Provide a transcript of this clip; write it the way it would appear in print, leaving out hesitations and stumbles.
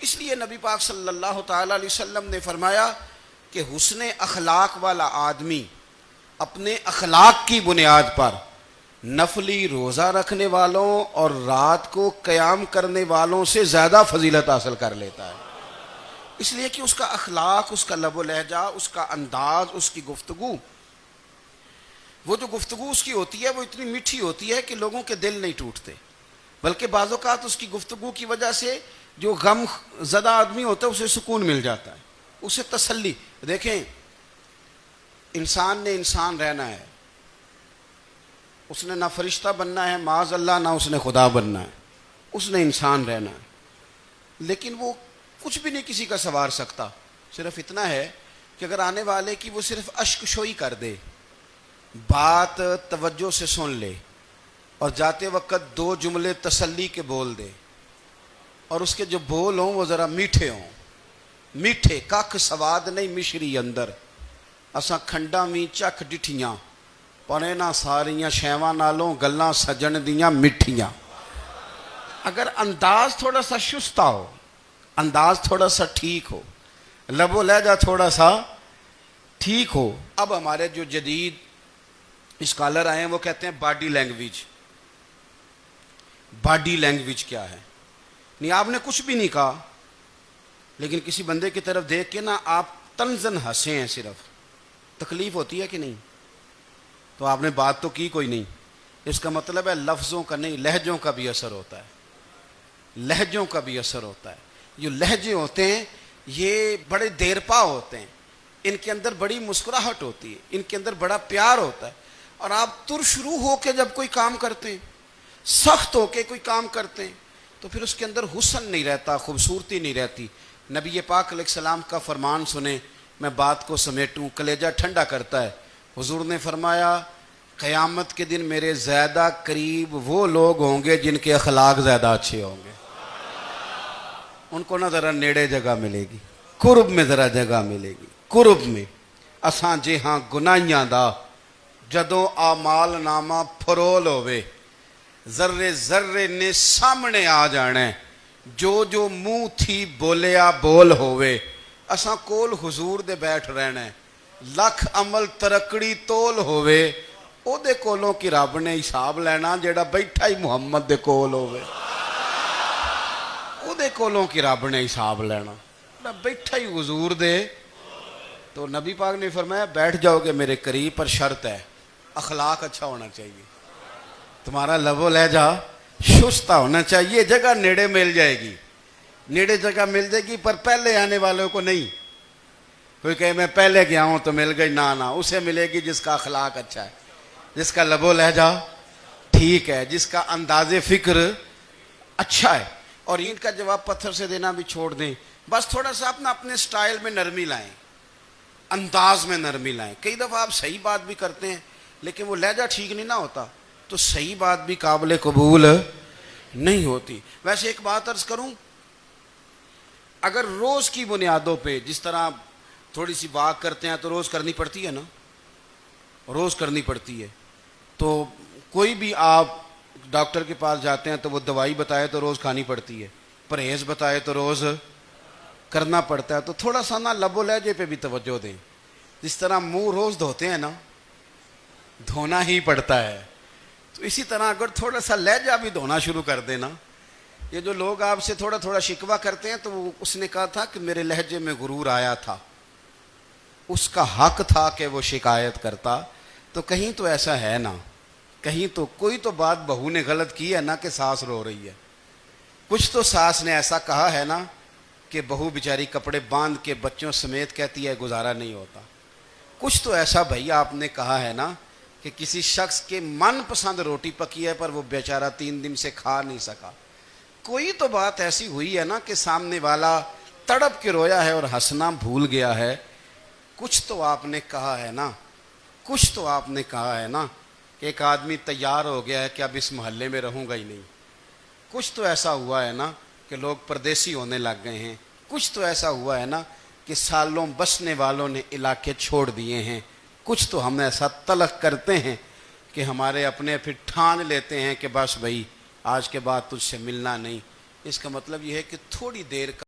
اس لیے نبی پاک صلی اللہ تعالیٰ علیہ وسلم نے فرمایا کہ حسن اخلاق والا آدمی اپنے اخلاق کی بنیاد پر نفلی روزہ رکھنے والوں اور رات کو قیام کرنے والوں سے زیادہ فضیلت حاصل کر لیتا ہے، اس لیے کہ اس کا اخلاق، اس کا لب و لہجہ، اس کا انداز، اس کی گفتگو، وہ جو گفتگو اس کی ہوتی ہے وہ اتنی میٹھی ہوتی ہے کہ لوگوں کے دل نہیں ٹوٹتے، بلکہ بعض اوقات اس کی گفتگو کی وجہ سے جو غم زدہ آدمی ہوتا ہے اسے سکون مل جاتا ہے، اسے تسلی۔ دیکھیں، انسان نے انسان رہنا ہے، اس نے نہ فرشتہ بننا ہے معاذ اللہ، نہ اس نے خدا بننا ہے، اس نے انسان رہنا ہے، لیکن وہ کچھ بھی نہیں کسی کا سنوار سکتا، صرف اتنا ہے کہ اگر آنے والے کی وہ صرف اشک شوئی کر دے، بات توجہ سے سن لے اور جاتے وقت دو جملے تسلی کے بول دے، اور اس کے جو بول ہوں وہ ذرا میٹھے ہوں، میٹھے کھ سواد نہیں مشری اندر، اساں کھنڈا می چکھ ڈٹھیاں پڑے نہ ساریاں شیواں نالوں گلاں سجن دیاں مٹھیاں۔ اگر انداز تھوڑا سا شستہ ہو، انداز تھوڑا سا ٹھیک ہو، لب و لہجہ تھوڑا سا ٹھیک ہو۔ اب ہمارے جو جدید اسکالر آئے ہیں وہ کہتے ہیں باڈی لینگویج۔ باڈی لینگویج کیا ہے؟ نہیں، آپ نے کچھ بھی نہیں کہا، لیکن کسی بندے کی طرف دیکھ کے نا آپ طنزاً ہنسے ہیں، صرف تکلیف ہوتی ہے کہ نہیں؟ تو آپ نے بات تو کی کوئی نہیں، اس کا مطلب ہے لفظوں کا نہیں، لہجوں کا بھی اثر ہوتا ہے، لہجوں کا بھی اثر ہوتا ہے۔ جو لہجے ہوتے ہیں یہ بڑے دیرپا ہوتے ہیں، ان کے اندر بڑی مسکراہٹ ہوتی ہے، ان کے اندر بڑا پیار ہوتا ہے، اور آپ ترشروح ہو کے جب کوئی کام کرتے ہیں، سخت ہو کے کوئی کام کرتے ہیں، تو پھر اس کے اندر حسن نہیں رہتا، خوبصورتی نہیں رہتی۔ نبی پاک علیہ السلام کا فرمان سنیں، میں بات کو سمیٹوں، کلیجہ ٹھنڈا کرتا ہے۔ حضور نے فرمایا قیامت کے دن میرے زیادہ قریب وہ لوگ ہوں گے جن کے اخلاق زیادہ اچھے ہوں گے، ان کو نہ ذرا نیڑے جگہ ملے گی، قرب میں ذرا جگہ ملے گی، قرب میں۔ اساں جے ہاں گناہیاں دا جدوں اعمال نامہ پھرول ہوئے، ذرے ذرے نے سامنے آ جانے، جو جو منہ تھی بولیا بول ہوئے، اساں کول حضور دے بیٹھ رہنے، لکھ عمل ترکڑی تول ہوئے، او دے کولوں کی رب نے حساب لینا جیڑا بیٹھا ہی محمد دے کول ہوئے، او دے کولوں کی رب نے حساب لینا، بیٹھا ہی حضور دے۔ تو نبی پاک نے فرمایا بیٹھ جاؤ گے میرے قریب، پر شرط ہے اخلاق اچھا ہونا چاہیے، تمہارا لب و لہجہ شستہ ہونا چاہیے، جگہ نیڑے مل جائے گی، نیڑے جگہ مل جائے گی، پر پہلے آنے والوں کو نہیں۔ کوئی کہے میں پہلے گیا ہوں تو مل گئی، نہ اسے ملے گی جس کا اخلاق اچھا ہے، جس کا لب و لہجہ ٹھیک ہے، جس کا انداز فکر اچھا ہے۔ اور اینٹ کا جواب پتھر سے دینا بھی چھوڑ دیں، بس تھوڑا سا اپنے سٹائل میں نرمی لائیں، انداز میں نرمی لائیں۔ کئی دفعہ آپ صحیح بات بھی کرتے ہیں لیکن وہ لہجہ ٹھیک نہیں نہ ہوتا، تو صحیح بات بھی قابل قبول نہیں ہوتی۔ ویسے ایک بات عرض کروں، اگر روز کی بنیادوں پہ جس طرح تھوڑی سی واک کرتے ہیں تو روز کرنی پڑتی ہے نا، روز کرنی پڑتی ہے، تو کوئی بھی آپ ڈاکٹر کے پاس جاتے ہیں تو وہ دوائی بتائے تو روز کھانی پڑتی ہے، پرہیز بتائے تو روز کرنا پڑتا ہے، تو تھوڑا سا نا لب و لہجے پہ بھی توجہ دیں۔ جس طرح منہ روز دھوتے ہیں نا، دھونا ہی پڑتا ہے، تو اسی طرح اگر تھوڑا سا لہجہ بھی دھونا شروع کر دینا۔ یہ جو لوگ آپ سے تھوڑا تھوڑا شکوہ کرتے ہیں، تو اس نے کہا تھا کہ میرے لہجے میں غرور آیا تھا، اس کا حق تھا کہ وہ شکایت کرتا، تو کہیں تو ایسا ہے نا، کہیں تو کوئی تو بات بہو نے غلط کی ہے نا کہ ساس رو رہی ہے، کچھ تو ساس نے ایسا کہا ہے نا کہ بہو بیچاری کپڑے باندھ کے بچوں سمیت کہتی ہے گزارا نہیں ہوتا، کچھ تو ایسا بھائی آپ نے کہا ہے نا کہ کسی شخص کے من پسند روٹی پکی ہے پر وہ بیچارہ 3 دن سے کھا نہیں سکا، کوئی تو بات ایسی ہوئی ہے نا کہ سامنے والا تڑپ کے رویا ہے اور ہنسنا بھول گیا ہے، کچھ تو آپ نے کہا ہے نا، کچھ تو آپ نے کہا ہے نا کہ ایک آدمی تیار ہو گیا ہے کہ اب اس محلے میں رہوں گا ہی نہیں، کچھ تو ایسا ہوا ہے نا کہ لوگ پردیسی ہونے لگ گئے ہیں، کچھ تو ایسا ہوا ہے نا کہ سالوں بسنے والوں نے علاقے چھوڑ دیے ہیں، کچھ تو ہم ایسا تلق کرتے ہیں کہ ہمارے اپنے پھر ٹھان لیتے ہیں کہ بس بھائی آج کے بعد تجھ سے ملنا نہیں۔ اس کا مطلب یہ ہے کہ تھوڑی دیر کا